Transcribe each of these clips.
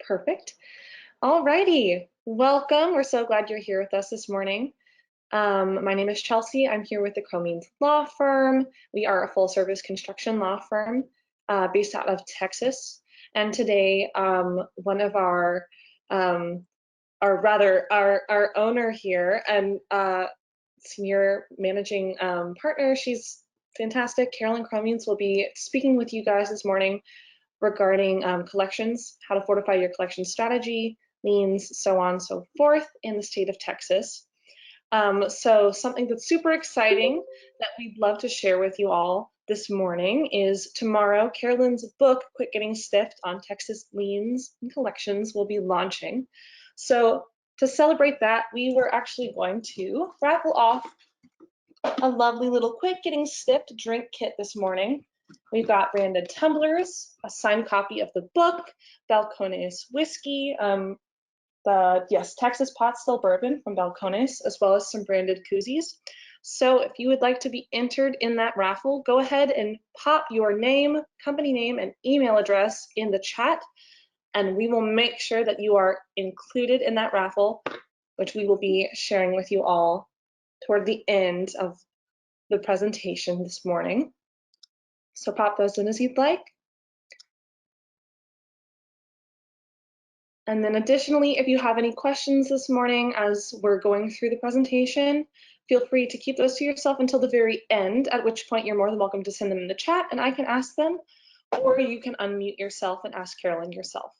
Perfect. All righty. Welcome. We're so glad you're here with us this morning. My name is Chelsea. I'm here with the Cromeens Law Firm. We are a full-service construction law firm based out of Texas. And today, one of our owner here and senior managing partner, she's fantastic, Karalynn Cromeens, will be speaking with you guys this morning regarding collections, how to fortify your collection strategy, liens, so on and so forth in the state of Texas. So something that's super exciting that we'd love to share with you all this morning is tomorrow, Karalynn's book, Quit Getting Stiffed on Texas Liens and Collections, will be launching. So to celebrate that, we were actually going to raffle off a lovely little Quit Getting Stiffed drink kit this morning. We've got branded tumblers, a signed copy of the book, Balcones whiskey, Texas pot still bourbon from Balcones, as well as some branded koozies. So if you would like to be entered in that raffle, go ahead and pop your name, company name, and email address in the chat, and we will make sure that you are included in that raffle, which we will be sharing with you all toward the end of the presentation this morning. So pop those in as you'd like. And then additionally, if you have any questions this morning as we're going through the presentation, feel free to keep those to yourself until the very end, at which point you're more than welcome to send them in the chat and I can ask them, or you can unmute yourself and ask Karalynn yourself.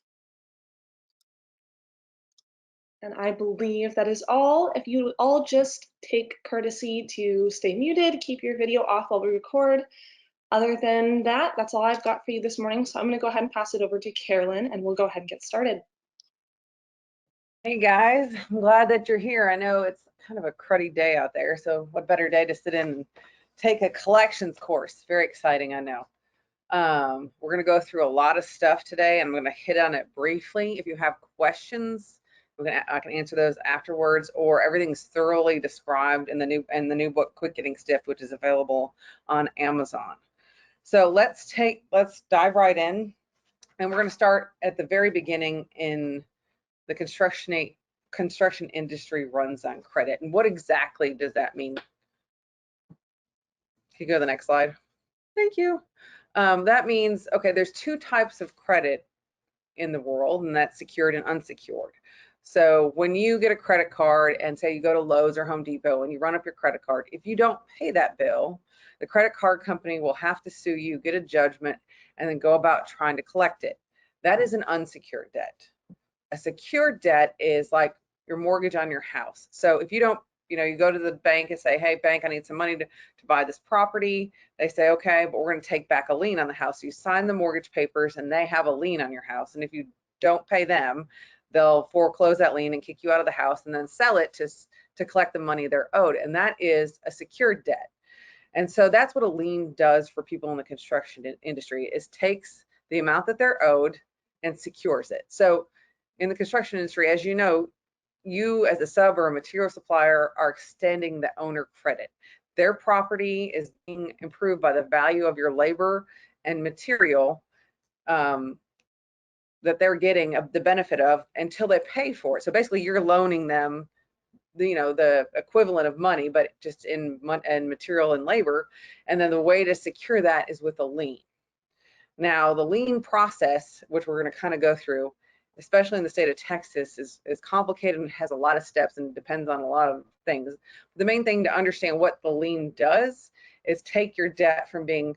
And I believe that is all. If you all just take courtesy to stay muted, keep your video off while we record. Other than that, that's all I've got for you this morning. So I'm going to go ahead and pass it over to Karalynn and we'll go ahead and get started. Hey guys, I'm glad that you're here. I know it's kind of a cruddy day out there, so what better day to sit in and take a collections course. Very exciting, I know. We're going to go through a lot of stuff today. I'm going to hit on it briefly. If you have questions, I can answer those afterwards, or everything's thoroughly described in the new book, Quit Getting Stiffed, which is available on Amazon. So let's dive right in, and we're going to start at the very beginning in the construction industry runs on credit. And what exactly does that mean? Can you go to the next slide? Thank you. That means, okay, there's two types of credit in the world, and that's secured and unsecured. So when you get a credit card and say you go to Lowe's or Home Depot and you run up your credit card, if you don't pay that bill, the credit card company will have to sue you, get a judgment, and then go about trying to collect it. That is an unsecured debt. A secured debt is like your mortgage on your house. So if you don't, you go to the bank and say, hey, bank, I need some money to buy this property. They say, okay, but we're going to take back a lien on the house. So you sign the mortgage papers and they have a lien on your house. And if you don't pay them, they'll foreclose that lien and kick you out of the house and then sell it to collect the money they're owed. And that is a secured debt. And so that's what a lien does for people in the construction industry, is takes the amount that they're owed and secures it. So in the construction industry, as you know, you as a sub or a material supplier are extending the owner credit. Their property is being improved by the value of your labor and material that they're getting the benefit of until they pay for it. So basically you're loaning them the equivalent of money, but just in material and labor. And then the way to secure that is with a lien. Now the lien process, which we're going to kind of go through, especially in the state of Texas, is complicated and has a lot of steps and depends on a lot of things. The main thing to understand what the lien does is take your debt from being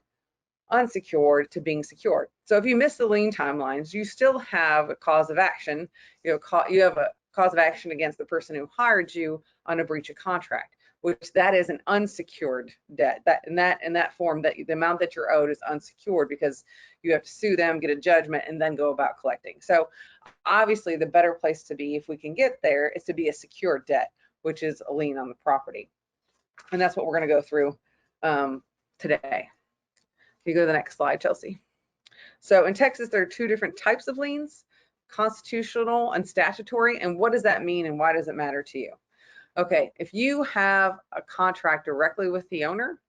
unsecured to being secured. So if you miss the lien timelines, you still have a cause of action. You have a cause of action against the person who hired you on a breach of contract, which that is an unsecured debt. In that form, that the amount that you're owed is unsecured because you have to sue them, get a judgment, and then go about collecting. So obviously the better place to be, if we can get there, is to be a secured debt, which is a lien on the property. And that's what we're going to go through today. You go to the next slide, Chelsea. So in Texas, there are two different types of liens, constitutional and statutory. And what does that mean and why does it matter to you? Okay, if you have a contract directly with the owner,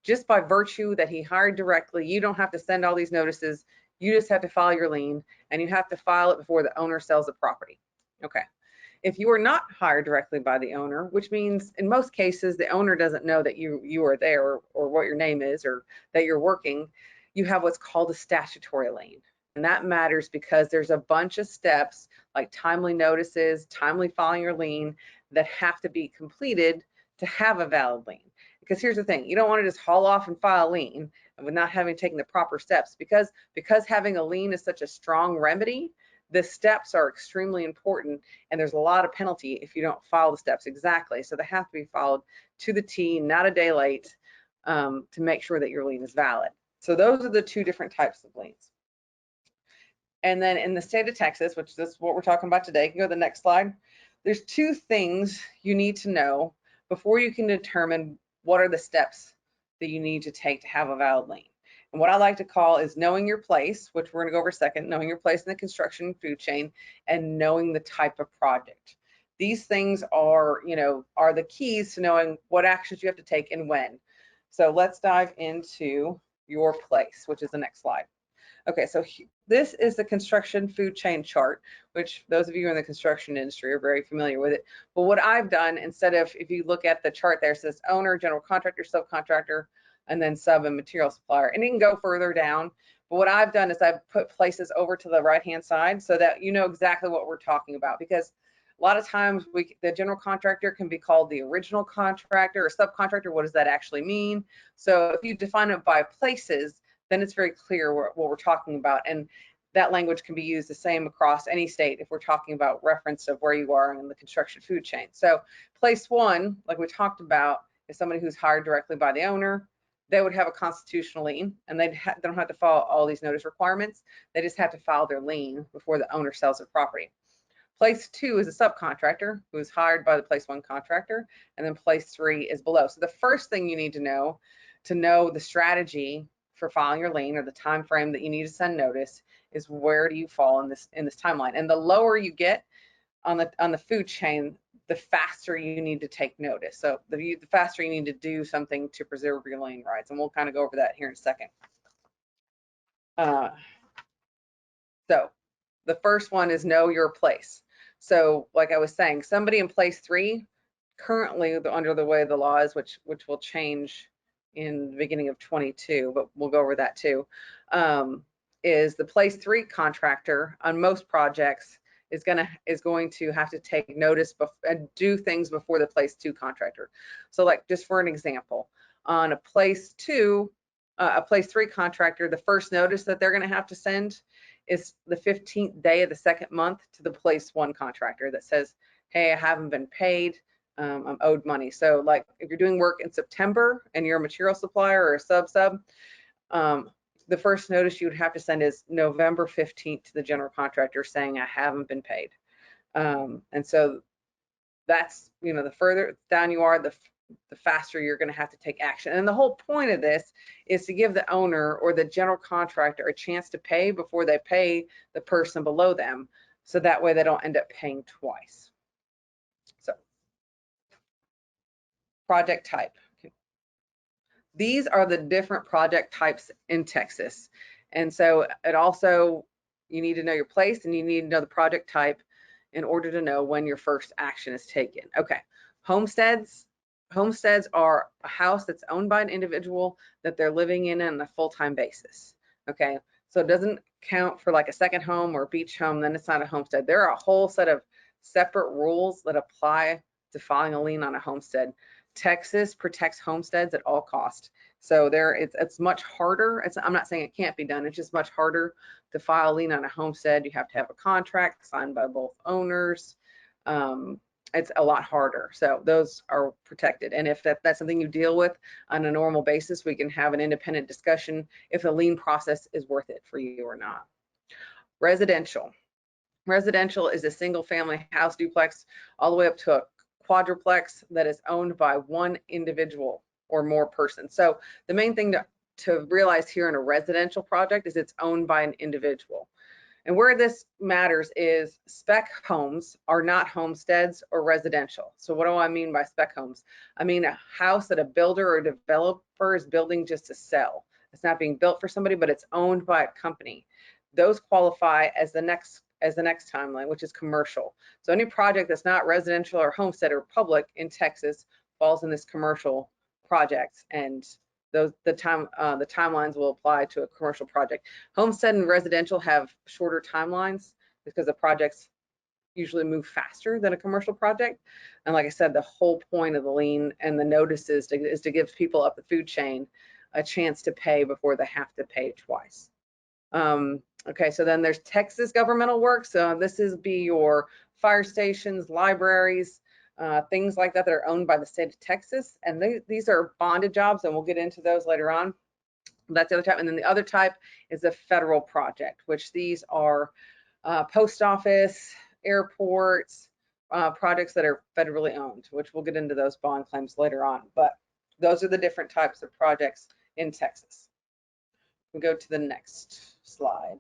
just by virtue that he hired directly, you don't have to send all these notices. You just have to file your lien, and you have to file it before the owner sells the property. Okay. If you are not hired directly by the owner, which means in most cases the owner doesn't know that you are there, or what your name is, or that you're working, you have what's called a statutory lien. And that matters because there's a bunch of steps like timely notices, timely filing your lien, that have to be completed to have a valid lien. Because here's the thing, you don't want to just haul off and file a lien with not having taken the proper steps, because having a lien is such a strong remedy. The steps are extremely important, and there's a lot of penalty if you don't follow the steps exactly. So they have to be followed to the T, not a day late, to make sure that your lien is valid. So those are the two different types of liens. And then in the state of Texas, which is what we're talking about today, you can go to the next slide. There's two things you need to know before you can determine what are the steps that you need to take to have a valid lien. And what I like to call is knowing your place, which we're going to go over a second, knowing your place in the construction food chain, and knowing the type of project. These things are, are the keys to knowing what actions you have to take and when. So let's dive into your place, which is the next slide. Okay, so this is the construction food chain chart, which those of you in the construction industry are very familiar with it. But what I've done, instead of, if you look at the chart there, it says owner, general contractor, subcontractor, and then sub and material supplier. And you can go further down. But what I've done is I've put places over to the right-hand side so that you know exactly what we're talking about. Because a lot of times the general contractor can be called the original contractor or subcontractor. What does that actually mean? So if you define it by places, then it's very clear what we're talking about. And that language can be used the same across any state if we're talking about reference of where you are in the construction food chain. So place one, like we talked about, is somebody who's hired directly by the owner. They would have a constitutional lien, and they don't have to follow all these notice requirements. They just have to file their lien before the owner sells their property. Place two is a subcontractor who is hired by the place one contractor, and then place three is below. So the first thing you need to know the strategy for filing your lien, or the time frame that you need to send notice, is where do you fall in this timeline. And the lower you get on the food chain, the faster you need to take notice. So the faster you need to do something to preserve your lien rights. And we'll kind of go over that here in a second. So the first one is know your place. So like I was saying, somebody in place three, currently under the way the law is, which will change in the beginning of 22, but we'll go over that too, is the place three contractor on most projects is going to have to take notice and do things before the place two contractor. So like, just for an example, on a place three contractor, the first notice that they're going to have to send is the 15th day of the second month to the place one contractor that says, hey, I haven't been paid, I'm owed money. So like if you're doing work in September and you're a material supplier or a sub, the first notice you would have to send is November 15th to the general contractor saying I haven't been paid. And so that's, the further down you are, the faster you're going to have to take action. And the whole point of this is to give the owner or the general contractor a chance to pay before they pay the person below them. So that way they don't end up paying twice. So project type. These are the different project types in Texas. And so it also, you need to know your place and you need to know the project type in order to know when your first action is taken. Okay, homesteads. Homesteads are a house that's owned by an individual that they're living in on a full-time basis. Okay, so it doesn't count for like a second home or a beach home, then it's not a homestead. There are a whole set of separate rules that apply to filing a lien on a homestead. Texas protects homesteads at all costs. So it's much harder. I'm not saying it can't be done. It's just much harder to file a lien on a homestead. You have to have a contract signed by both owners. It's a lot harder. So those are protected. And if that's something you deal with on a normal basis, we can have an independent discussion if the lien process is worth it for you or not. Residential. Residential is a single family house duplex all the way up to a quadruplex that is owned by one individual or more person. So the main thing to realize here in a residential project is it's owned by an individual. And where this matters is spec homes are not homesteads or residential. So what do I mean by spec homes? I mean a house that a builder or developer is building just to sell. It's not being built for somebody, but it's owned by a company. those qualify as the next timeline, which is commercial. So any project that's not residential or homestead or public in Texas falls in this commercial project, and the timelines will apply to a commercial project. Homestead and residential have shorter timelines because the projects usually move faster than a commercial project. And like I said, the whole point of the lien and the notices is to give people up the food chain a chance to pay before they have to pay twice. Okay, so then there's Texas governmental work. So this is be your fire stations, libraries, things like that are owned by the state of Texas. And these are bonded jobs, and we'll get into those later on. That's the other type. And then the other type is a federal project, which these are post office, airports, projects that are federally owned, which we'll get into those bond claims later on. But those are the different types of projects in Texas. We go to the next slide.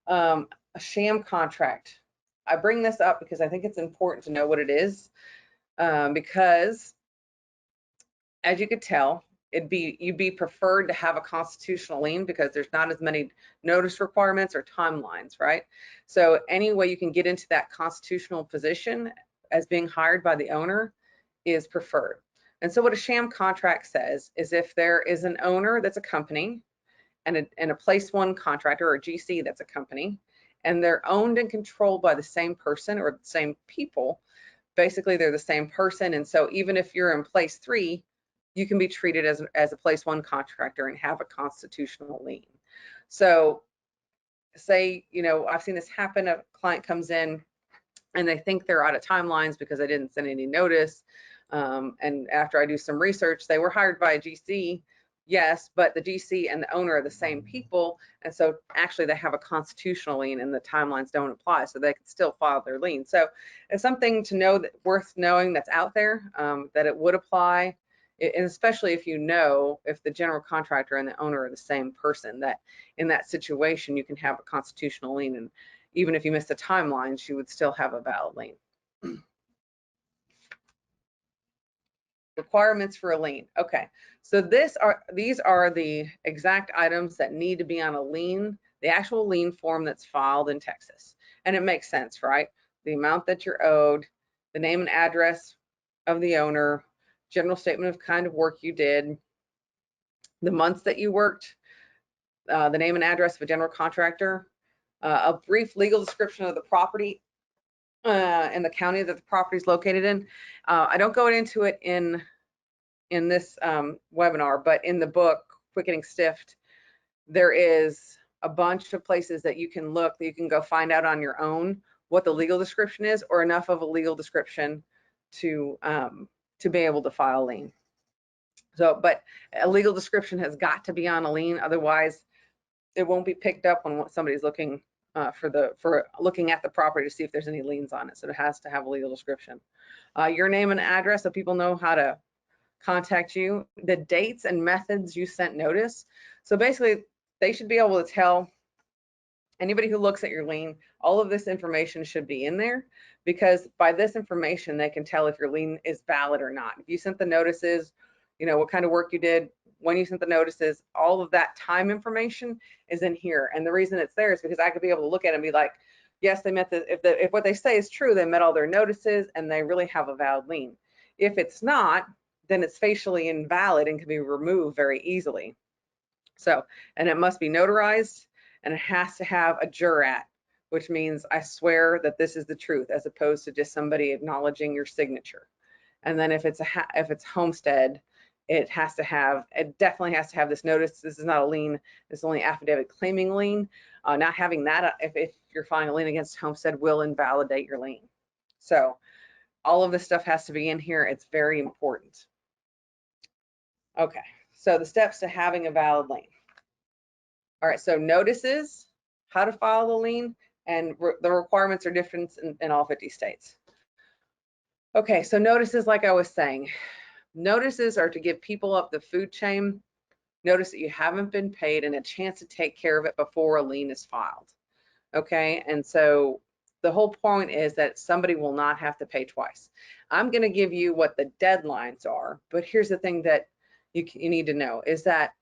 A sham contract. I bring this up because I think it's important to know what it is, because as you could tell, you'd be preferred to have a constitutional lien because there's not as many notice requirements or timelines, right? So any way you can get into that constitutional position as being hired by the owner is preferred. And so what a sham contract says is if there is an owner that's a company and a place one contractor or a GC that's a company, and they're owned and controlled by the same person or the same people, basically they're the same person. And so even if you're in place 3, you can be treated as a place 1 contractor and have a constitutional lien. So say, I've seen this happen. A client comes in and they think they're out of timelines because they didn't send any notice. And after I do some research, they were hired by a GC. Yes, but the GC and the owner are the same people. And so actually they have a constitutional lien and the timelines don't apply. So they can still file their lien. So it's something to know that worth knowing that's out there, that it would apply. And especially if if the general contractor and the owner are the same person, that in that situation, you can have a constitutional lien. And even if you miss the timelines, you would still have a valid lien. Requirements for a lien. Okay, so these are the exact items that need to be on a lien, the actual lien form that's filed in Texas. And it makes sense, right? The amount that you're owed, the name and address of the owner, general statement of kind of work you did, the months that you worked, the name and address of a general contractor, a brief legal description of the property and the county that the property is located in. I don't go into it in this webinar, but in the book, Quick Getting Stiffed, there is a bunch of places that you can look, that you can go find out on your own what the legal description is, or enough of a legal description to be able to file a lien. So, but a legal description has got to be on a lien, otherwise it won't be picked up when somebody's looking for looking at the property to see if there's any liens on it. So it has to have a legal description. Your name and address so people know how to contact you, the dates and methods you sent notice. So basically they should be able to tell anybody who looks at your lien, all of this information should be in there, because by this information, they can tell if your lien is valid or not. If you sent the notices, what kind of work you did, when you sent the notices, all of that time information is in here. And the reason it's there is because I could be able to look at it and be like, yes, they met if what they say is true, they met all their notices and they really have a valid lien. If it's not, then it's facially invalid and can be removed very easily. So, and it must be notarized, and it has to have a jurat, which means I swear that this is the truth, as opposed to just somebody acknowledging your signature. And then if it's homestead, it definitely has to have this notice. This is not a lien. This is only affidavit claiming lien. Not having that, if you're filing a lien against homestead, will invalidate your lien. So all of this stuff has to be in here. It's very important. Okay, so the steps to having a valid lien. All right, so notices, how to file the lien, and the requirements are different in all 50 states. Okay, so notices, like I was saying, notices are to give people up the food chain notice that you haven't been paid and a chance to take care of it before a lien is filed. Okay, and so the whole point is that somebody will not have to pay twice. I'm going to give you what the deadlines are, but here's the thing that you need to know is that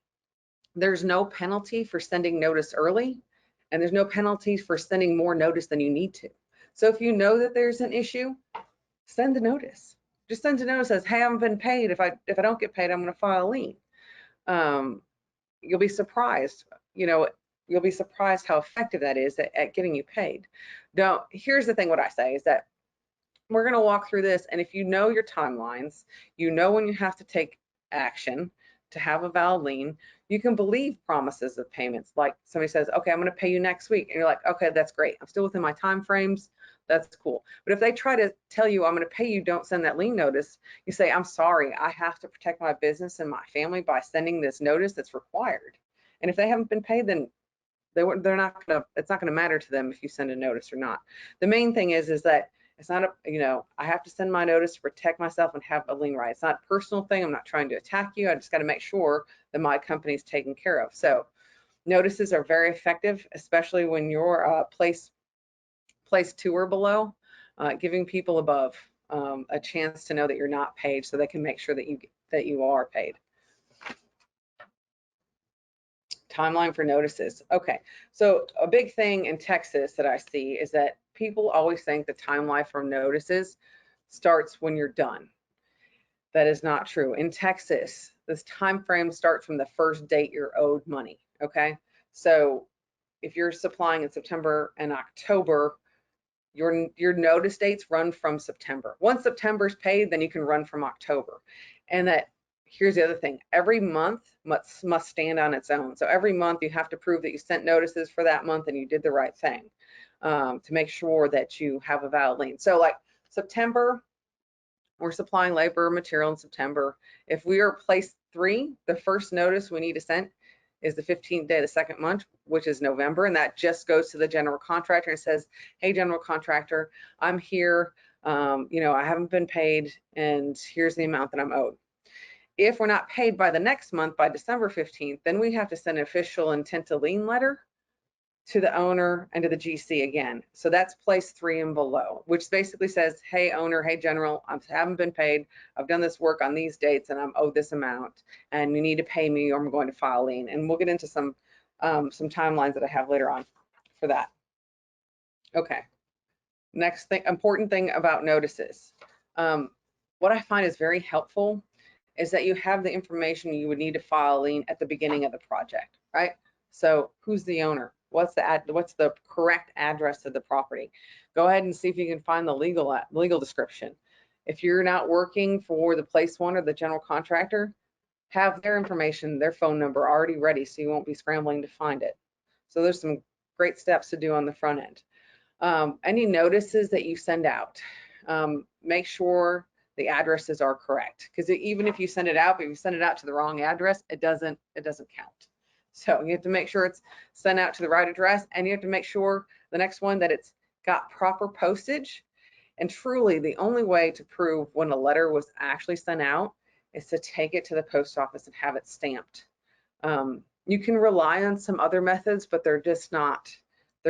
there's no penalty for sending notice early, and there's no penalties for sending more notice than you need to. So if you know that there's an issue, send a notice. Just send a notice that says, hey, I haven't been paid. If I don't get paid, I'm going to file a lien. You'll be surprised, you'll be surprised how effective that is at getting you paid. Here's the thing, what I say is that we're going to walk through this, and if you know your timelines, you know when you have to take action to have a valid lien, you can believe promises of payments. Like somebody says, okay, I'm going to pay you next week, and you're like, okay, that's great, I'm still within my time frames, that's cool. But if they try to tell you, I'm going to pay you, don't send that lien notice, you say, I'm sorry, I have to protect my business and my family by sending this notice that's required. And if they haven't been paid, then they're not going to, it's not going to matter to them if you send a notice or not. The main thing is that it's not I have to send my notice to protect myself and have a lien right. It's not a personal thing. I'm not trying to attack you. I just got to make sure that my company's taken care of. So notices are very effective, especially when you're place 2 or below, giving people above a chance to know that you're not paid, so they can make sure that you are paid. Timeline for notices. Okay, so a big thing in Texas that I see is that people always think the timeline for notices starts when you're done. That is not true. In Texas, this time frame starts from the first date you're owed money. Okay, so if you're supplying in September and October, your notice dates run from September. Once September's paid, then you can run from October. And that, here's the other thing, every month must stand on its own. So every month you have to prove that you sent notices for that month and you did the right thing to make sure that you have a valid lien. So like September, we're supplying labor material in September. If we are place 3, the first notice we need to send is the 15th day of the second month, which is November, and that just goes to the general contractor and says, hey, general contractor, I'm here, I haven't been paid, and here's the amount that I'm owed. If we're not paid by the next month, by December 15th, then we have to send an official intent to lien letter to the owner and to the GC again. So that's place 3 and below, which basically says, hey owner, hey general, I haven't been paid. I've done this work on these dates and I'm owed this amount and you need to pay me or I'm going to file a lien. And we'll get into some timelines that I have later on for that. Okay, next thing, important thing about notices. What I find is very helpful is that you have the information you would need to file a lien at the beginning of the project, right? So who's the owner? What's the correct address of the property? Go ahead and see if you can find the legal description. If you're not working for the place 1 or the general contractor, have their information, their phone number already ready so you won't be scrambling to find it. So there's some great steps to do on the front end. Any notices that you send out, make sure the addresses are correct, because even if you send it out, but if you send it out to the wrong address, it doesn't count. So you have to make sure it's sent out to the right address, and you have to make sure the next one that it's got proper postage. And truly, the only way to prove when a letter was actually sent out is to take it to the post office and have it stamped. You can rely on some other methods, but they're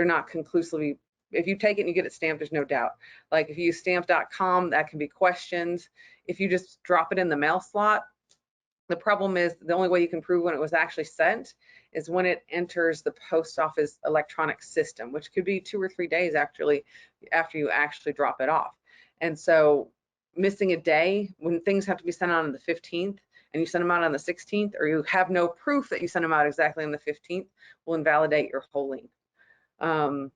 not conclusively. If you take it and you get it stamped, there's no doubt. Like if you use stamp.com, that can be questioned. If you just drop it in the mail slot, the problem is the only way you can prove when it was actually sent is when it enters the post office electronic system, which could be 2 or 3 days actually after you actually drop it off. And so missing a day when things have to be sent out on the 15th and you send them out on the 16th, or you have no proof that you sent them out exactly on the 15th, will invalidate your whole lien.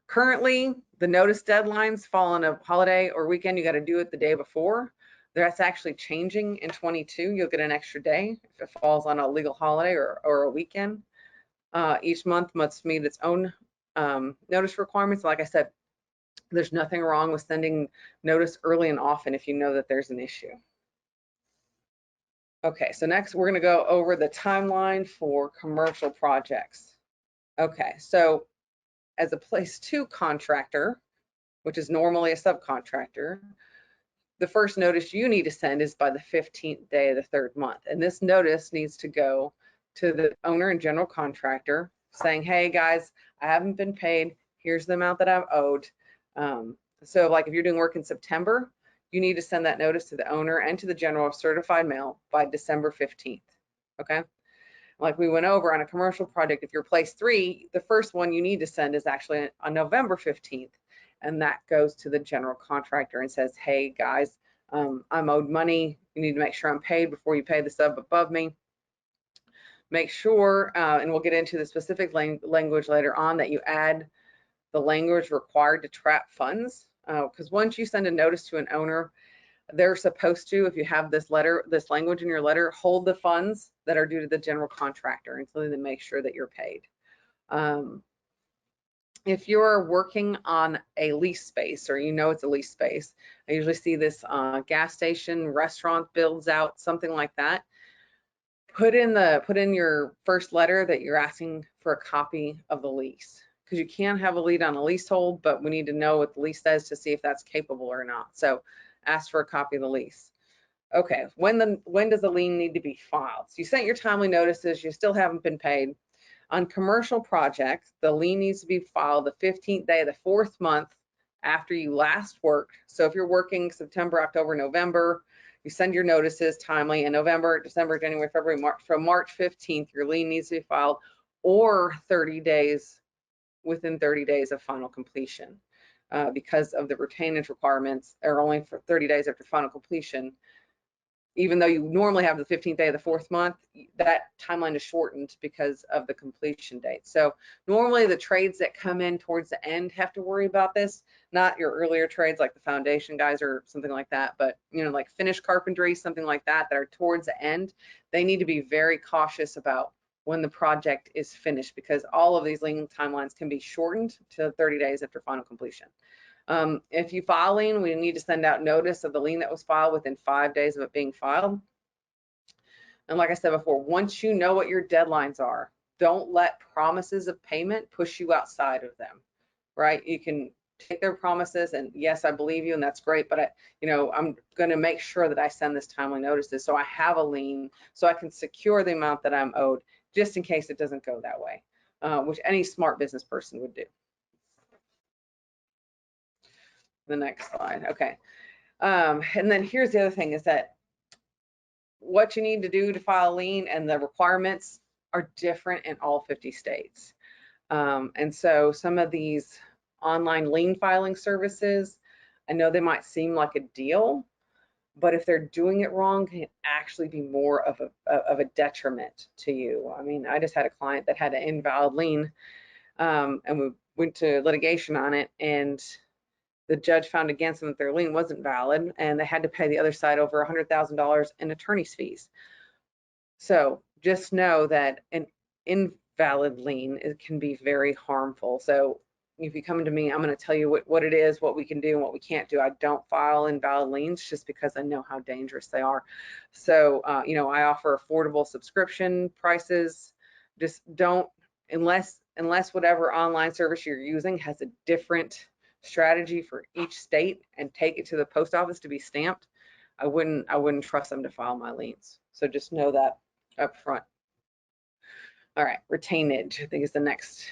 Currently, the notice deadlines fall on a holiday or weekend. You got to do it the day before. That's actually changing in 22. You'll get an extra day if it falls on a legal holiday or a weekend. Each month must meet its own notice requirements. Like I said, there's nothing wrong with sending notice early and often if you know that there's an issue. Okay, so next we're going to go over the timeline for commercial projects. Okay, so as a place 2 contractor, which is normally a subcontractor, the first notice you need to send is by the 15th day of the 3rd month. And this notice needs to go to the owner and general contractor saying, hey guys, I haven't been paid. Here's the amount that I've owed. So like if you're doing work in September, you need to send that notice to the owner and to the general certified mail by December 15th, okay? Like we went over on a commercial project, if you're place 3, the first one you need to send is actually on November 15th. And that goes to the general contractor and says, hey guys, I'm owed money. You need to make sure I'm paid before you pay the sub above me. Make sure, and we'll get into the specific language later on, that you add the language required to trap funds. Because once you send a notice to an owner, they're supposed to, if you have this language in your letter, hold the funds that are due to the general contractor until they make sure that you're paid. If you're working on a lease space, or you know it's a lease space, I usually see this gas station, restaurant builds out, something like that. Put in your first letter that you're asking for a copy of the lease, because you can have a lien on a leasehold, but we need to know what the lease says to see if that's capable or not. So ask for a copy of the lease. Okay, when does the lien need to be filed? So you sent your timely notices, you still haven't been paid. On commercial projects, the lien needs to be filed the 15th day of the 4th month after you last worked. So if you're working September, October, November, you send your notices timely in November, December, January, February, March. From March 15th, your lien needs to be filed, or 30 days, within 30 days of final completion. Because of the retainage requirements are only for 30 days after final completion. Even though you normally have the 15th day of the 4th month, that timeline is shortened because of the completion date. So normally the trades that come in towards the end have to worry about this, not your earlier trades like the foundation guys or something like that, but like finished carpentry, something like that are towards the end. They need to be very cautious about when the project is finished, because all of these lien timelines can be shortened to 30 days after final completion. If you file a lien, we need to send out notice of the lien that was filed within 5 days of it being filed. And like I said before, once you know what your deadlines are, don't let promises of payment push you outside of them, right? You can take their promises and yes, I believe you and that's great, but I'm going to make sure that I send this timely notices so I have a lien, so I can secure the amount that I'm owed, just in case it doesn't go that way, which any smart business person would do. The next slide. Okay. And then here's the other thing, is that what you need to do to file a lien and the requirements are different in all 50 states. And so some of these online lien filing services, I know they might seem like a deal, but if they're doing it wrong, can actually be more of a detriment to you. I mean, I just had a client that had an invalid lien, and we went to litigation on it, and the judge found against them that their lien wasn't valid, and they had to pay the other side over $100,000 in attorney's fees. So just know that an invalid lien, it can be very harmful. So if you come to me, I'm going to tell you what it is, what we can do and what we can't do. I don't file invalid liens just because I know how dangerous they are. So, I offer affordable subscription prices. Just don't, unless whatever online service you're using has a different strategy for each state and take it to the post office to be stamped, I wouldn't trust them to file my liens. So just know that up front. All right, retainage, I think is the next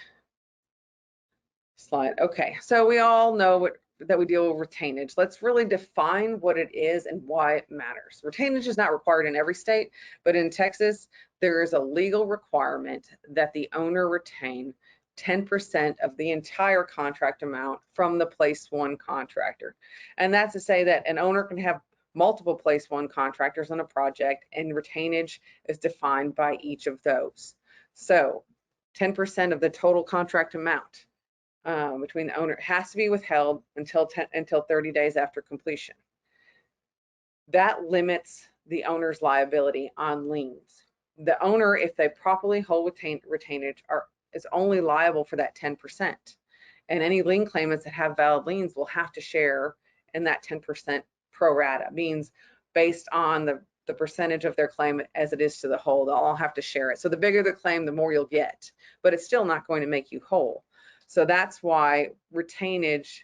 slide. Okay, so we all know that we deal with retainage. Let's really define what it is and why it matters. Retainage is not required in every state, but in Texas, there is a legal requirement that the owner retain 10% of the entire contract amount from the place one contractor. And that's to say that an owner can have multiple place one contractors on a project, and retainage is defined by each of those. So 10% of the total contract amount between the owner has to be withheld until 30 days after completion. That limits the owner's liability on liens. The owner, if they properly hold retainage, is only liable for that 10%. And any lien claimants that have valid liens will have to share in that 10% pro rata, means based on the percentage of their claim as it is to the whole, they'll all have to share it. So the bigger the claim, the more you'll get, but it's still not going to make you whole. So that's why retainage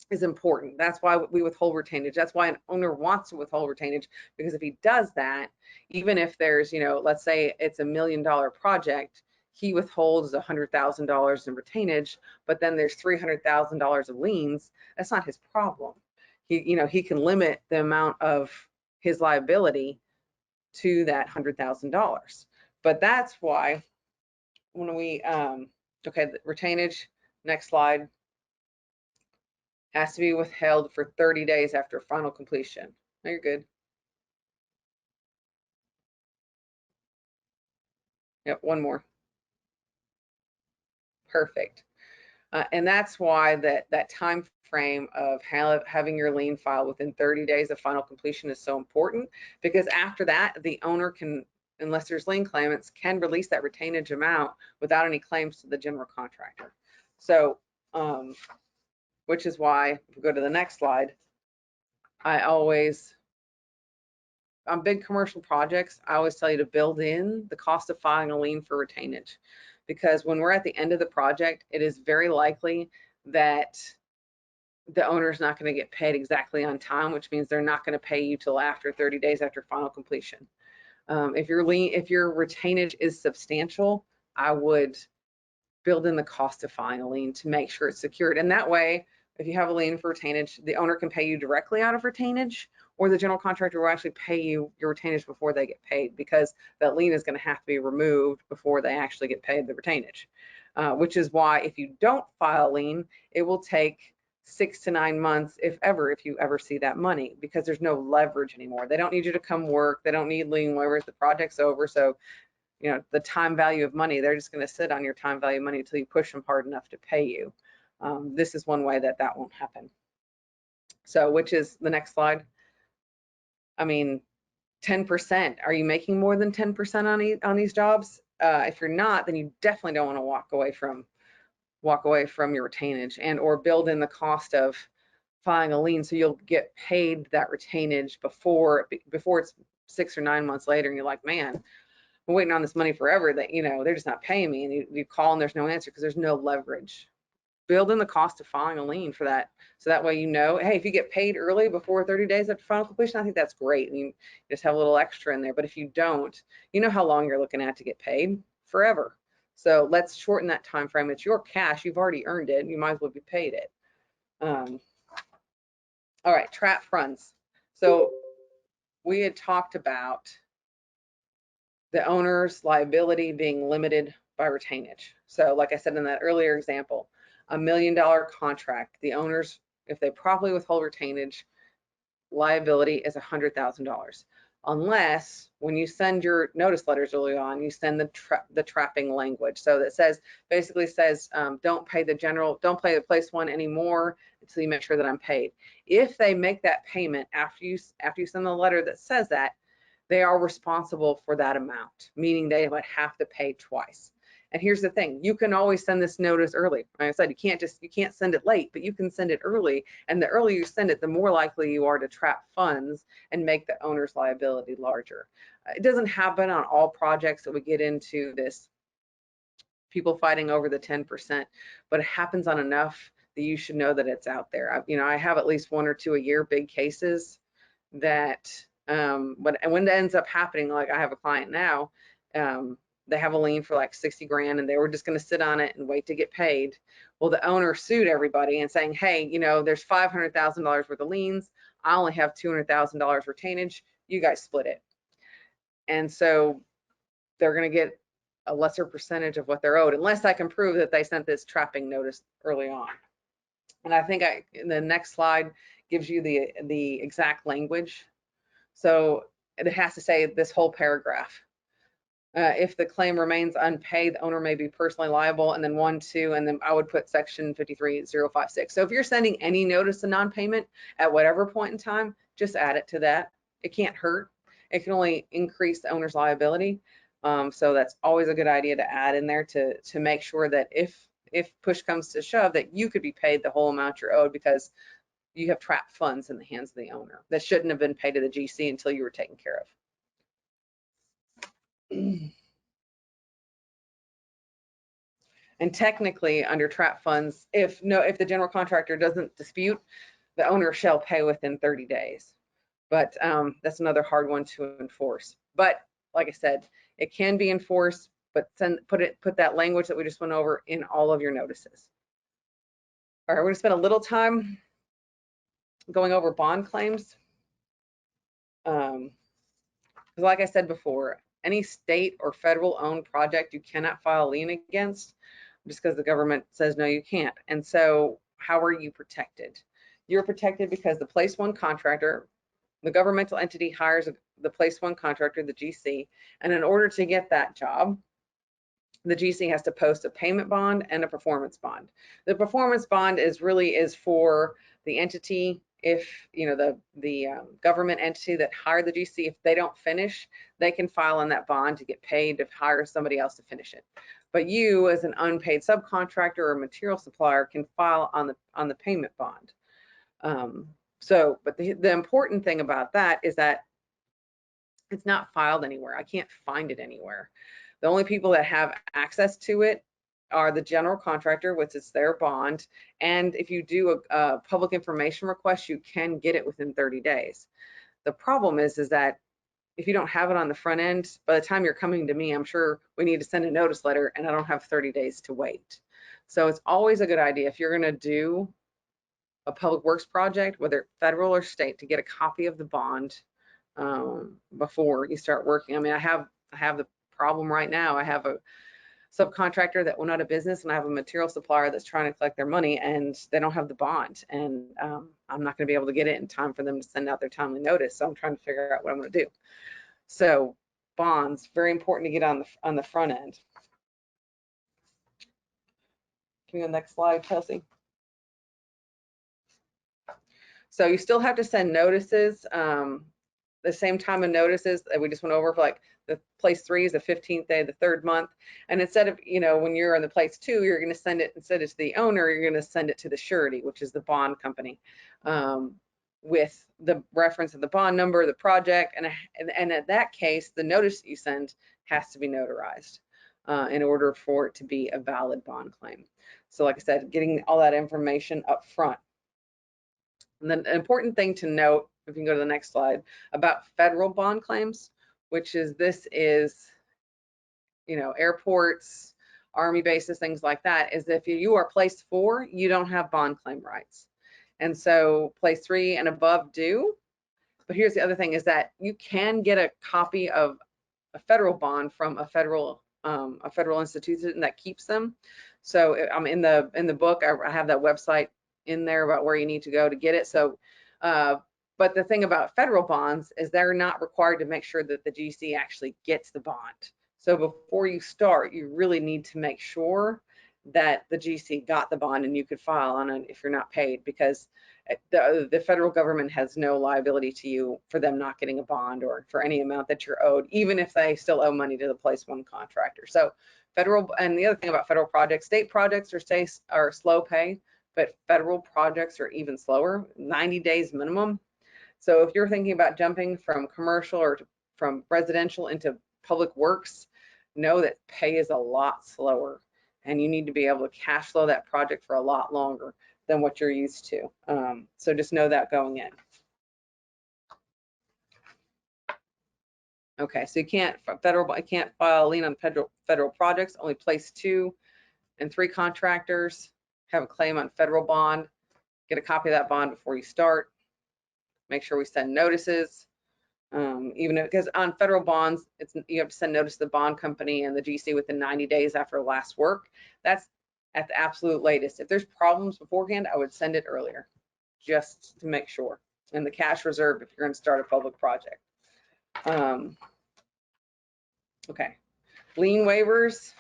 is important. That's why we withhold retainage. That's why an owner wants to withhold retainage, because if he does that, even if there's, let's say it's $1 million project, he withholds $100,000 in retainage, but then there's $300,000 of liens. That's not his problem. He can limit the amount of his liability to that $100,000. But that's why when we, okay, the retainage, next slide, has to be withheld for 30 days after final completion. No, you're good. Yep, one more. Perfect. And that's why that time frame of having your lien filed within 30 days of final completion is so important, because after that, the owner can, unless there's lien claimants, can release that retainage amount without any claims to the general contractor. So, which is why, if we go to the next slide, on big commercial projects, I always tell you to build in the cost of filing a lien for retainage, because when we're at the end of the project, it is very likely that the owner's not going to get paid exactly on time, which means they're not going to pay you till after 30 days after final completion. If your retainage is substantial, I would build in the cost of filing a lien to make sure it's secured. And that way, if you have a lien for retainage, the owner can pay you directly out of retainage, or the general contractor will actually pay you your retainage before they get paid, because that lien is going to have to be removed before they actually get paid the retainage. Which is why if you don't file a lien, it will take 6 to 9 months, if you ever see that money, because there's no leverage anymore. They don't need you to come work. They don't need lien waivers. The project's over. So, you know, the time value of money, they're just going to sit on your time value of money until you push them hard enough to pay you. This is one way that won't happen. So, which is the next slide. I mean, 10%. Are you making more than 10% on these jobs? If you're not, then you definitely don't want to walk away from your retainage, and or build in the cost of filing a lien so you'll get paid that retainage before it's 6 or 9 months later, and you're like, man, I'm waiting on this money forever, that, you know, they're just not paying me, and you call and there's no answer because there's no leverage. Build in the cost of filing a lien for that, so that way, you know, hey, if you get paid early before 30 days after final completion, I think that's great, and you just have a little extra in there. But if you don't, you know how long you're looking at to get paid? Forever. So let's shorten that time frame. It's your cash, you've already earned it, you might as well be paid it. All right, trap funds. So we had talked about the owner's liability being limited by retainage. So like I said in that earlier example, $1 million contract, the owners, if they properly withhold retainage, liability is $100,000. Unless when you send your notice letters early on, you send the trapping language. So that basically says, don't pay the place one anymore until you make sure that I'm paid. If they make that payment after you send the letter that says that, they are responsible for that amount, meaning they would have to pay twice. And here's the thing, you can always send this notice early. Like I said, you can't send it late, but you can send it early. And the earlier you send it, the more likely you are to trap funds and make the owner's liability larger. It doesn't happen on all projects that we get into this, people fighting over the 10%, but it happens on enough that you should know that it's out there. I have at least 1 or 2 a year, big cases that, when it ends up happening, like I have a client now, they have a lien for like 60 grand and they were just going to sit on it and wait to get paid. Well, the owner sued everybody and saying, hey, there's $500,000 worth of liens. I only have $200,000 retainage. You guys split it. And so they're going to get a lesser percentage of what they're owed, unless I can prove that they sent this trapping notice early on. And I think the next slide gives you the exact language. So it has to say this whole paragraph. If the claim remains unpaid, the owner may be personally liable, and then 1, 2, and then I would put section 53056. So if you're sending any notice of non-payment at whatever point in time, just add it to that. It can't hurt. It can only increase the owner's liability. So that's always a good idea to add in there to make sure that if push comes to shove, that you could be paid the whole amount you're owed, because you have trapped funds in the hands of the owner that shouldn't have been paid to the GC until you were taken care of. And technically, under trap funds, if the general contractor doesn't dispute, the owner shall pay within 30 days. But that's another hard one to enforce. But like I said, it can be enforced, but put that language that we just went over in all of your notices. All right, we're gonna spend a little time going over bond claims. Like I said before, any state or federal owned project you cannot file a lien against, just because the government says no, you can't. And so how are you protected? You're protected because the place one contractor, the governmental entity hires the place one contractor, the GC, and in order to get that job, the GC has to post a payment bond and a performance bond. The performance bond is for the entity. If the government entity that hired the GC, if they don't finish, they can file on that bond to get paid to hire somebody else to finish it. But you, as an unpaid subcontractor or material supplier, can file on the payment bond. But the important thing about that is that it's not filed anywhere. I can't find it anywhere. The only people that have access to it are the general contractor, which is their bond. And if you do a public information request, you can get it within 30 days. The problem is that if you don't have it on the front end, by the time you're coming to me, I'm sure we need to send a notice letter and I don't have 30 days to wait. So it's always a good idea if you're going to do a public works project, whether federal or state, to get a copy of the bond before you start working. I mean, I have the problem right now. I have a subcontractor that went out of business, and I have a material supplier that's trying to collect their money, and they don't have the bond, and I'm not going to be able to get it in time for them to send out their timely notice. So I'm trying to figure out what I'm going to do. So bonds, very important to get on the front end. Can you go to the next slide, Chelsea? So you still have to send notices. The same time of notices that we just went over for, like, the place 3 is the 15th day of the 3rd month. And instead of, when you're in the place 2, you're going to send it, instead of to the owner, you're going to send it to the surety, which is the bond company, with the reference of the bond number, the project, and in that case, the notice that you send has to be notarized in order for it to be a valid bond claim. So like I said, getting all that information up front. And then an important thing to note, if you can go to the next slide, about federal bond claims, which is airports, Army bases, things like that, is if you are place 4, you don't have bond claim rights. And so place 3 and above do. But here's the other thing, is that you can get a copy of a federal bond from a federal institution that keeps them. So I'm in the book, I have that website in there about where you need to go to get it. So but the thing about federal bonds is they're not required to make sure that the GC actually gets the bond. So before you start, you really need to make sure that the GC got the bond and you could file on it if you're not paid, because the federal government has no liability to you for them not getting a bond or for any amount that you're owed, even if they still owe money to the place 1 contractor. So federal, and the other thing about federal projects, state projects are slow pay, but federal projects are even slower, 90 days minimum. So if you're thinking about jumping from commercial or from residential into public works, know that pay is a lot slower, and you need to be able to cash flow that project for a lot longer than what you're used to. So just know that going in. Okay, so you can't file a lien on federal projects. Only place 2 and 3 contractors have a claim on federal bond. Get a copy of that bond before you start. Make sure we send notices. Even because on federal bonds, you have to send notice to the bond company and the GC within 90 days after last work. That's at the absolute latest. If there's problems beforehand, I would send it earlier, just to make sure. And the cash reserve if you're going to start a public project. Okay, lien waivers.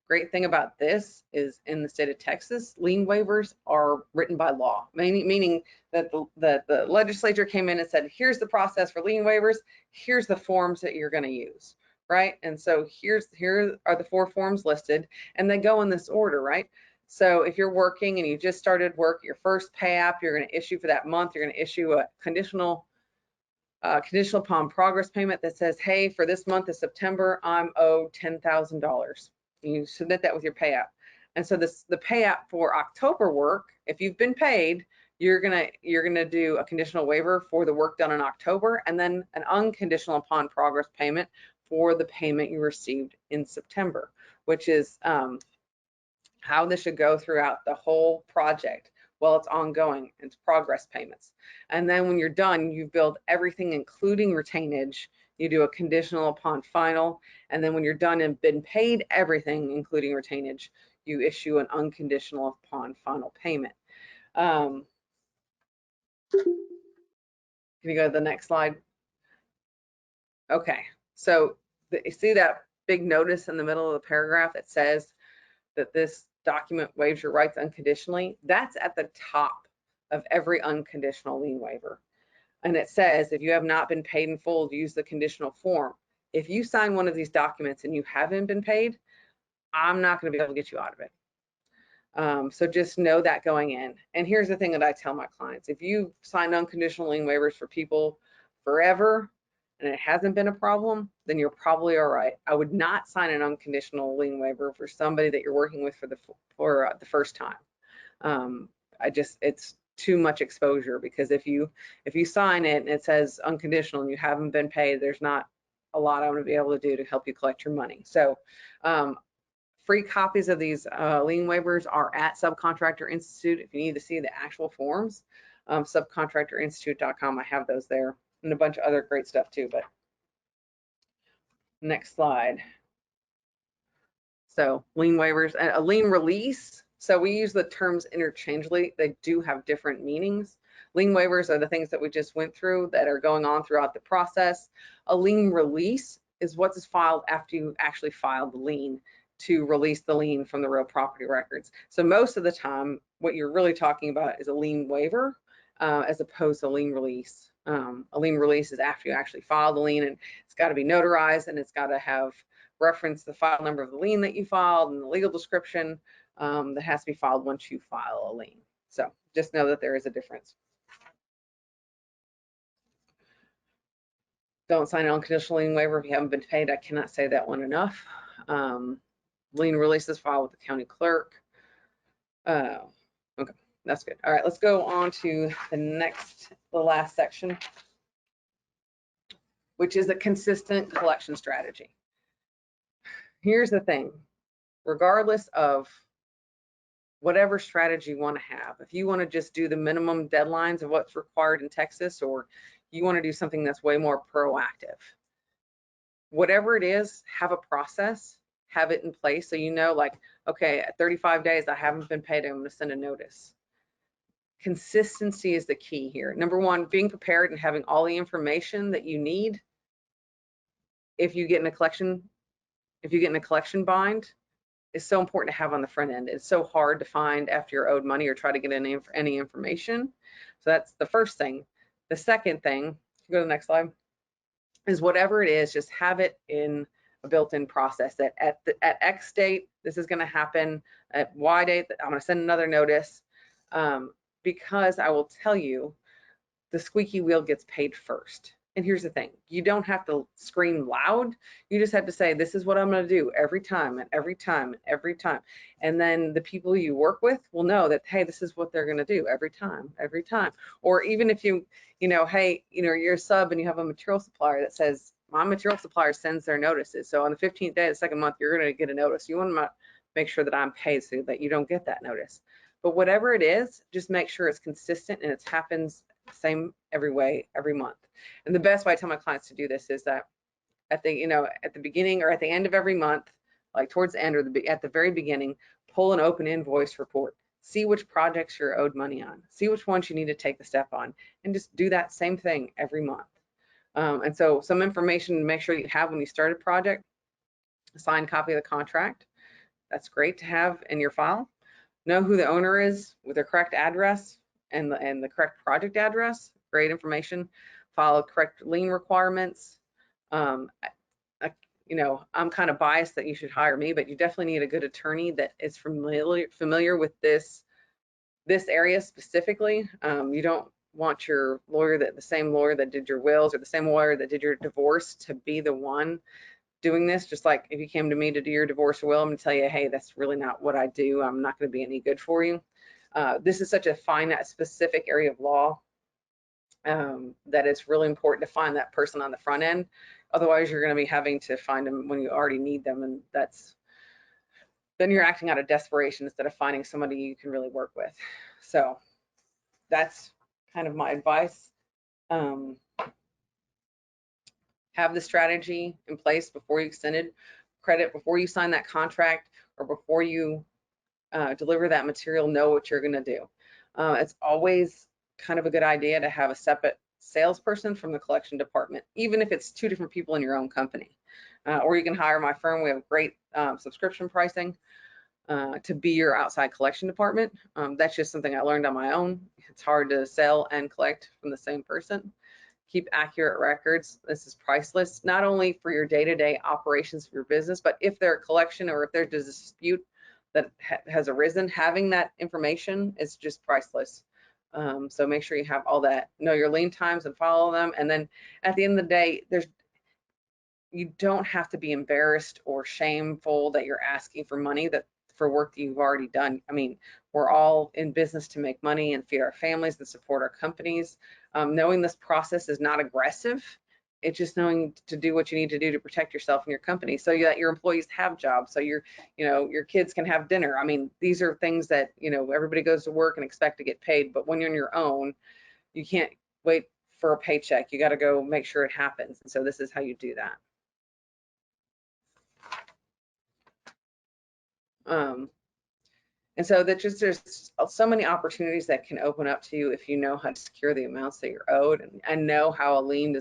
Great thing about this is, in the state of Texas, lien waivers are written by law, meaning that the legislature came in and said, here's the process for lien waivers, here's the forms that you're going to use, right? And so here are the 4 forms listed, and they go in this order, right? So if you're working and you just started work, your first pay app you're going to issue for that month, you're going to issue a conditional upon progress payment that says, hey, for this month of September, I'm owed $10,000. You submit that with your pay app. And so the pay app for October work, if you've been paid, you're gonna do a conditional waiver for the work done in October, and then an unconditional upon progress payment for the payment you received in September, which is how this should go throughout the whole project. Well, it's ongoing, it's progress payments. And then when you're done, you've billed everything, including retainage. you do a conditional upon final, and then when you're done and been paid everything, including retainage, you issue an unconditional upon final payment. Can you go to the next slide? Okay, so you see that big notice in the middle of the paragraph that says that this document waives your rights unconditionally? That's at the top of every unconditional lien waiver. And it says, if you have not been paid in full, use the conditional form. If you sign one of these documents and you haven't been paid, I'm not going to be able to get you out of it. So just know that going in. And here's the thing that I tell my clients. If you sign unconditional lien waivers for people forever and it hasn't been a problem, then you're probably all right. I would not sign an unconditional lien waiver for somebody that you're working with for the first time. It's too much exposure, because if you sign it and it says unconditional and you haven't been paid, there's not a lot I'm going to be able to do to help you collect your money. So free copies of these lien waivers are at Subcontractor Institute. If you need to see the actual forms, subcontractorinstitute.com, I have those there, and a bunch of other great stuff too. But next slide. So lien waivers, a lien release. So we use the terms interchangeably. They do have different meanings. Lien waivers are the things that we just went through that are going on throughout the process. A lien release is what is filed after you actually filed the lien to release the lien from the real property records. So most of the time, what you're really talking about is a lien waiver as opposed to a lien release. A lien release is after you actually file the lien, and it's got to be notarized, and it's got to have reference the file number of the lien that you filed and the legal description that has to be filed once you file a lien. So just know that there is a difference. Don't sign an unconditional lien waiver if you haven't been paid. I cannot say that one enough. Lien release is filed with the county clerk. Okay, that's good. All right, let's go on to the last section, which is a consistent collection strategy. Here's the thing, regardless of whatever strategy you want to have, if you want to just do the minimum deadlines of what's required in Texas, or you want to do something that's way more proactive, whatever it is, have a process, have it in place, so you know, like, okay, at 35 days I haven't been paid, I'm going to send a notice. Consistency is the key here. Number one, being prepared and having all the information that you need if you get in a collection bind is so important to have on the front end. It's so hard to find after you're owed money or try to get any information. So that's the first thing. The second thing, go to the next slide, is whatever it is, just have it in a built-in process that at X date, this is going to happen. At Y date, I'm going to send another notice, because I will tell you, the squeaky wheel gets paid first. And here's the thing, you don't have to scream loud. You just have to say, this is what I'm going to do every time and every time and every time. And then the people you work with will know that, hey, this is what they're going to do every time. Or even if hey, you're a sub and you have a material supplier that says, my material supplier sends their notices. So on the 15th day of the second month, you're going to get a notice. You want to make sure that I'm paid so that you don't get that notice. But whatever it is, just make sure it's consistent and it happens the same every month. And the best way I tell my clients to do this is that at the beginning or at the end of every month, like towards the end or at the very beginning, pull an open invoice report. See which projects you're owed money on. See which ones you need to take the step on, and just do that same thing every month. And so some information to make sure you have when you start a project: a signed copy of the contract. That's great to have in your file. Know who the owner is with their correct address and the correct project address. Great information. Follow correct lien requirements. I'm kind of biased that you should hire me, but you definitely need a good attorney that is familiar with this area specifically. You don't want your lawyer, the same lawyer that did your wills or the same lawyer that did your divorce, to be the one doing this. Just like if you came to me to do your divorce or will, I'm going to tell you, hey, that's really not what I do. I'm not going to be any good for you. This is such a finite, specific area of law that it's really important to find that person on the front end. Otherwise, you're going to be having to find them when you already need them, and then you're acting out of desperation instead of finding somebody you can really work with. So that's kind of my advice. have the strategy in place before you extended credit, before you sign that contract, or before you deliver that material. Know what you're going to do. It's always kind of a good idea to have a separate salesperson from the collection department, even if it's 2 different people in your own company. Or you can hire my firm. We have great subscription pricing to be your outside collection department. That's just something I learned on my own. It's hard to sell and collect from the same person. Keep accurate records. This is priceless, not only for your day-to-day operations of your business, but if there's a collection or if there's a dispute that has arisen, having that information is just priceless. So make sure you have all that, know your lien times and follow them. And then at the end of the day, you don't have to be embarrassed or shameful that you're asking for money for work that you've already done. I mean, we're all in business to make money and feed our families and support our companies. Knowing this process is not aggressive. It's just knowing to do what you need to do to protect yourself and your company so that your employees have jobs, so your kids can have dinner. I mean, these are things that, everybody goes to work and expect to get paid, but when you're on your own, you can't wait for a paycheck. You got to go make sure it happens. And so this is how you do that. And so there's so many opportunities that can open up to you if you know how to secure the amounts that you're owed and know how a lien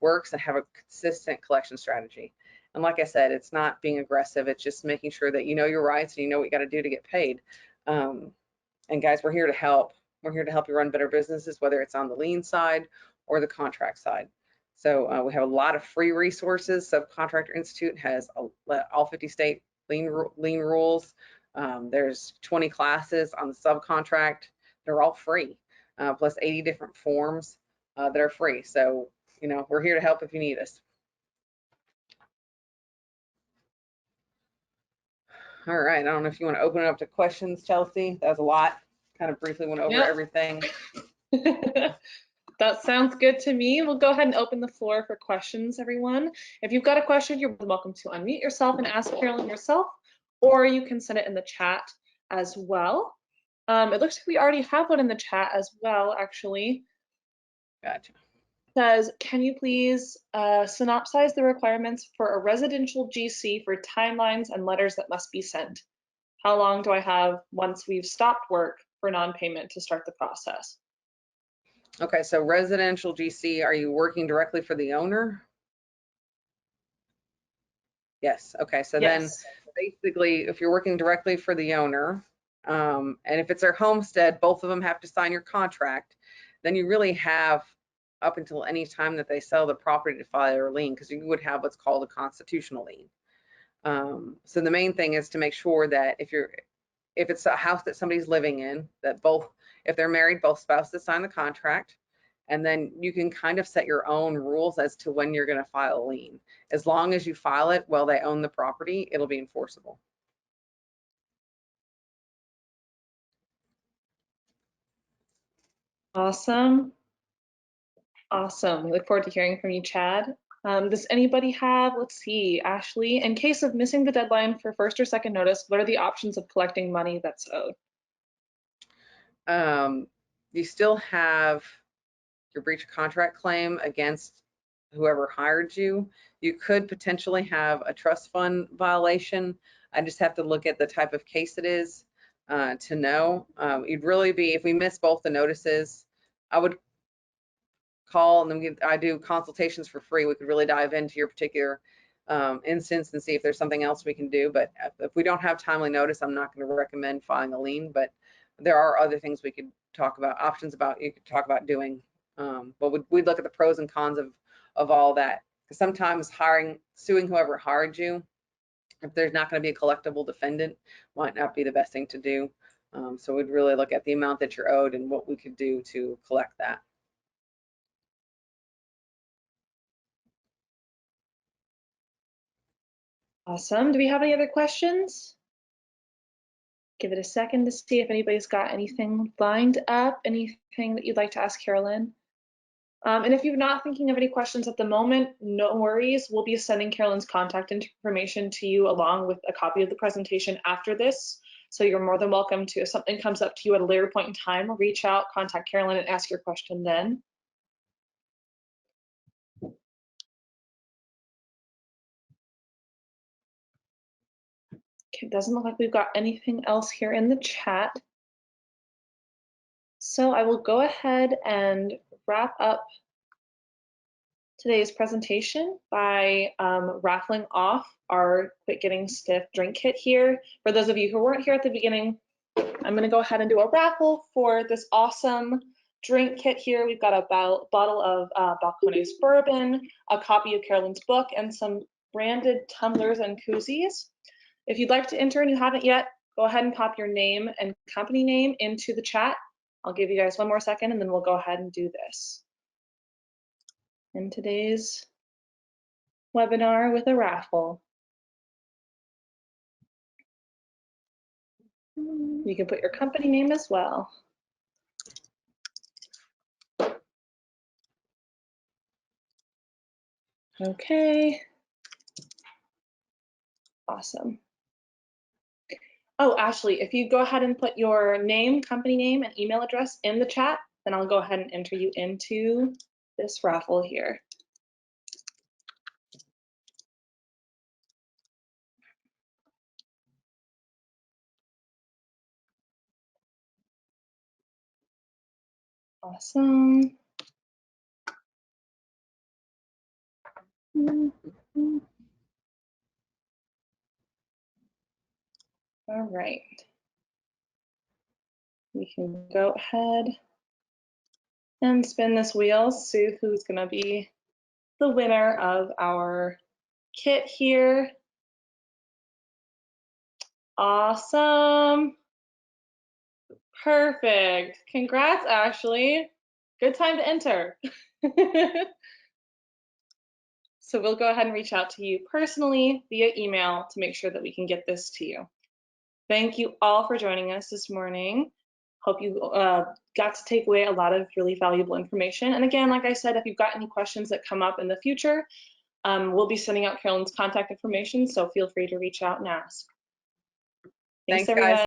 works and have a consistent collection strategy. And like I said, it's not being aggressive. It's just making sure that you know your rights and you know what you got to do to get paid. And guys, we're here to help. We're here to help you run better businesses, whether it's on the lien side or the contract side. So we have a lot of free resources. Subcontractor Institute has all 50 state lien rules. There's 20 classes on the subcontract. They're all free, plus 80 different forms that are free. So, we're here to help if you need us. All right. I don't know if you want to open it up to questions, Chelsea. That was a lot. Kind of briefly went over everything. That sounds good to me. We'll go ahead and open the floor for questions, everyone. If you've got a question, you're welcome to unmute yourself and ask Karalynn yourself, or you can send it in the chat as well. It looks like we already have one in the chat as well, actually. Gotcha. It says, can you please synopsize the requirements for a residential GC for timelines and letters that must be sent? How long do I have once we've stopped work for non-payment to start the process? Okay, so residential GC, are you working directly for the owner? Yes. Okay, so yes. Then basically, if you're working directly for the owner, and if it's their homestead, both of them have to sign your contract, then you really have up until any time that they sell the property to file their lien, because you would have what's called a constitutional lien. So the main thing is to make sure that if it's a house that somebody's living in, that if they're married, both spouses sign the contract, and then you can kind of set your own rules as to when you're going to file a lien. As long as you file it while they own the property, it'll be enforceable. Awesome. Awesome. We look forward to hearing from you, Chad. Does anybody have, let's see, Ashley, in case of missing the deadline for first or second notice, what are the options of collecting money that's owed? You still have your breach of contract claim against whoever hired you. You could potentially have a trust fund violation. I just have to look at the type of case it is to know. You'd really be, if we miss both the notices, I would call, and then I do consultations for free. We could really dive into your particular instance and see if there's something else we can do. But if we don't have timely notice, I'm not going to recommend filing a lien, but there are other things we could talk about, options about you could talk about doing. But we'd look at the pros and cons of all that. Because sometimes suing whoever hired you, if there's not going to be a collectible defendant, might not be the best thing to do. So we'd really look at the amount that you're owed and what we could do to collect that. Awesome. Do we have any other questions? Give it a second to see if anybody's got anything lined up, anything that you'd like to ask Karalynn. And if you're not thinking of any questions at the moment, no worries. We'll be sending Karalynn's contact information to you along with a copy of the presentation after this. So you're more than welcome to, if something comes up to you at a later point in time, reach out, contact Karalynn and ask your question then. Okay, it doesn't look like we've got anything else here in the chat. So I will go ahead and wrap up today's presentation by raffling off our Quit Getting Stiff drink kit here. For those of you who weren't here at the beginning, I'm going to go ahead and do a raffle for this awesome drink kit here. We've got a bottle of Balcones bourbon, a copy of Karolynn's book, and some branded tumblers and koozies. If you'd like to enter and you haven't yet, go ahead and pop your name and company name into the chat. I'll give you guys one more second and then we'll go ahead and do this. In today's webinar with a raffle. You can put your company name as well. Okay. Awesome. Oh, Ashley, if you go ahead and put your name, company name, and email address in the chat, then I'll go ahead and enter you into this raffle here. Awesome. All right. We can go ahead and spin this wheel, see who's going to be the winner of our kit here. Awesome. Perfect. Congrats, Ashley. Good time to enter. So we'll go ahead and reach out to you personally via email to make sure that we can get this to you. Thank you all for joining us this morning. Hope you got to take away a lot of really valuable information. And again, like I said, if you've got any questions that come up in the future, we'll be sending out Karolynn's contact information, so feel free to reach out and ask. Thanks everyone. Guys.